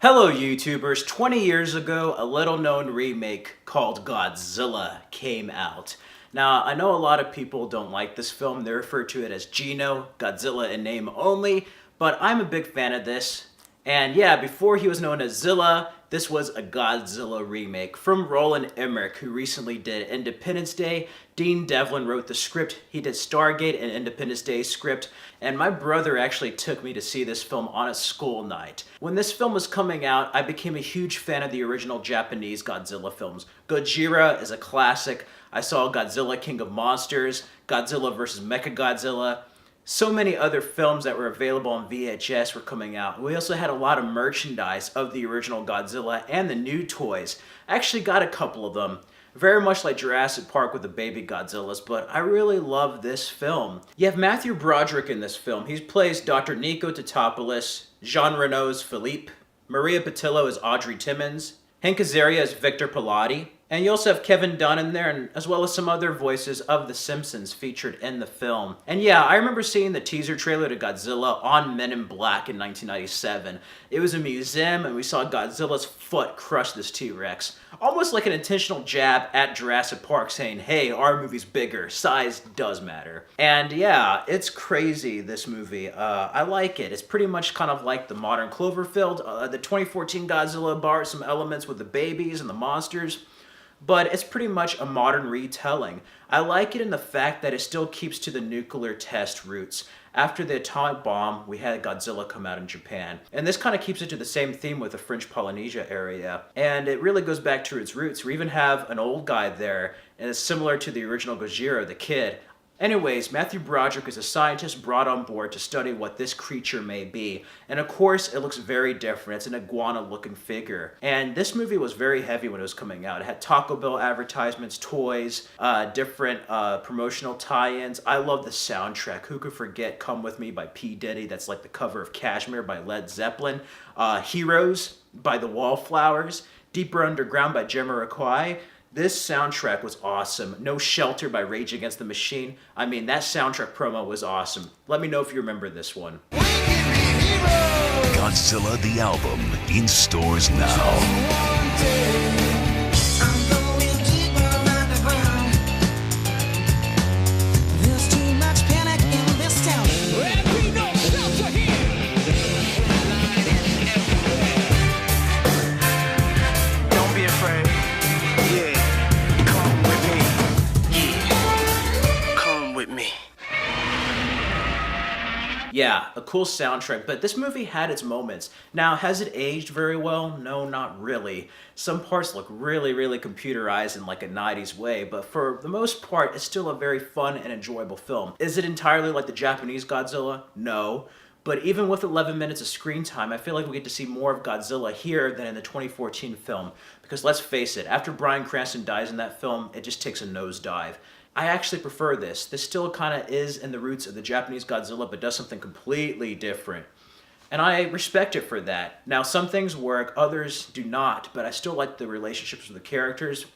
Hello YouTubers, 20 years ago a little known remake called Godzilla came out. Now I know a lot of people don't like this film, they refer to it as Gino, Godzilla in name only, but I'm a big fan of this. And yeah, before he was known as Zilla, this was a Godzilla remake from Roland Emmerich, who recently did Independence Day. Dean Devlin wrote the script. He did Stargate and Independence Day script. And my brother actually took me to see this film on a school night. When this film was coming out, I became a huge fan of the original Japanese Godzilla films. Gojira is a classic. I saw Godzilla King of Monsters, Godzilla vs. Mechagodzilla. So many other films that were available on VHS were coming out. We also had a lot of merchandise of the original Godzilla and the new toys. I actually got a couple of them. Very much like Jurassic Park with the baby Godzillas, but I really love this film. You have Matthew Broderick in this film. He plays Dr. Nico Totopoulos, Jean Reno's Philippe, Maria Patillo as Audrey Timmons, Hank Azaria as Victor Pilati, and you also have Kevin Dunn in there, and as well as some other voices of The Simpsons featured in the film. And yeah, I remember seeing the teaser trailer to Godzilla on Men in Black in 1997. It was a museum, and we saw Godzilla's foot crush this T-Rex. Almost like an intentional jab at Jurassic Park saying, hey, our movie's bigger, size does matter. And yeah, it's crazy, this movie. I like it. It's pretty much kind of like the modern Cloverfield. The 2014 Godzilla borrowed some elements with the babies and the monsters, but it's pretty much a modern retelling. I like it in the fact that it still keeps to the nuclear test roots. After the atomic bomb, we had Godzilla come out in Japan. And this kind of keeps it to the same theme with the French Polynesia area. And it really goes back to its roots. We even have an old guy there, and it's similar to the original Gojira, the kid. Anyways, Matthew Broderick is a scientist brought on board to study what this creature may be. And of course, it looks very different. It's an iguana-looking figure. And this movie was very heavy when it was coming out. It had Taco Bell advertisements, toys, different promotional tie-ins. I love the soundtrack. Who could forget Come With Me by P. Diddy? That's like the cover of Kashmir by Led Zeppelin. Heroes by the Wallflowers. Deeper Underground by Jamiroquai. This soundtrack was awesome. No Shelter by Rage Against the Machine. I mean, that soundtrack promo was awesome. Let me know if you remember this one. Godzilla the album in stores now. Yeah, a cool soundtrack, but this movie had its moments. Now, has it aged very well? No, not really. Some parts look really, really computerized in like a 90s way, but for the most part, it's still a very fun and enjoyable film. Is it entirely like the Japanese Godzilla? No. But even with 11 minutes of screen time, I feel like we get to see more of Godzilla here than in the 2014 film. Because let's face it, after Bryan Cranston dies in that film, it just takes a nosedive. I actually prefer this. This still kind of is in the roots of the Japanese Godzilla, but does something completely different. And I respect it for that. Now, some things work, others do not, but I still like the relationships with the characters.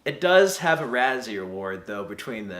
It does have a Razzie Award, though, between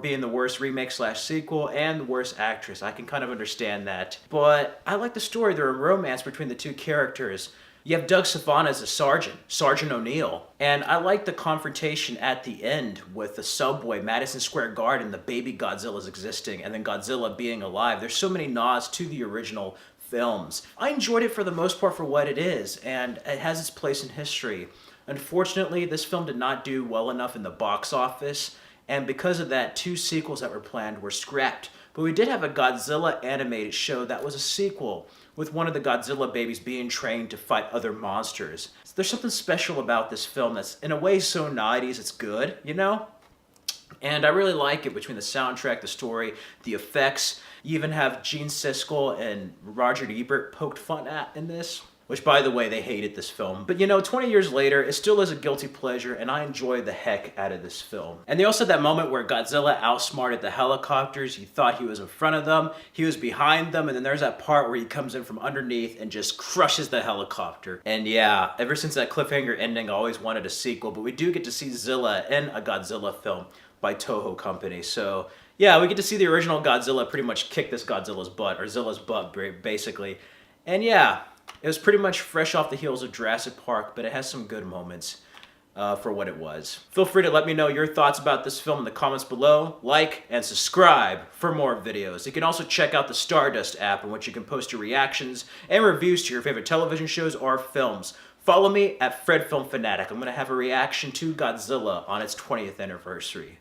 being the worst remake / sequel and the worst actress. I can kind of understand that. But I like the story. There's a romance between the two characters. You have Doug Savant as a sergeant, Sergeant O'Neill. And I like the confrontation at the end with the subway, Madison Square Garden, the baby Godzillas existing, and then Godzilla being alive. There's so many nods to the original films. I enjoyed it for the most part for what it is, and it has its place in history. Unfortunately, this film did not do well enough in the box office, and because of that, 2 sequels that were planned were scrapped. But we did have a Godzilla animated show that was a sequel, with one of the Godzilla babies being trained to fight other monsters. So there's something special about this film that's in a way so 90s it's good, you know? And I really like it between the soundtrack, the story, the effects. You even have Gene Siskel and Roger Ebert poked fun at in this. Which, by the way, they hated this film. But you know, 20 years later, it still is a guilty pleasure, and I enjoy the heck out of this film. And they also had that moment where Godzilla outsmarted the helicopters. You thought he was in front of them, he was behind them, and then there's that part where he comes in from underneath and just crushes the helicopter. And yeah, ever since that cliffhanger ending, I always wanted a sequel, but we do get to see Zilla in a Godzilla film by Toho Company. So yeah, we get to see the original Godzilla pretty much kick this Godzilla's butt, or Zilla's butt, basically. And yeah, It was pretty much fresh off the heels of Jurassic Park, but it has some good moments for what it was. Feel free to let me know your thoughts about this film in the comments below. Like and subscribe for more videos. You can also check out the Stardust app, in which you can post your reactions and reviews to your favorite television shows or films. Follow me at Fred Film Fanatic. I'm going to have a reaction to Godzilla on its 20th anniversary.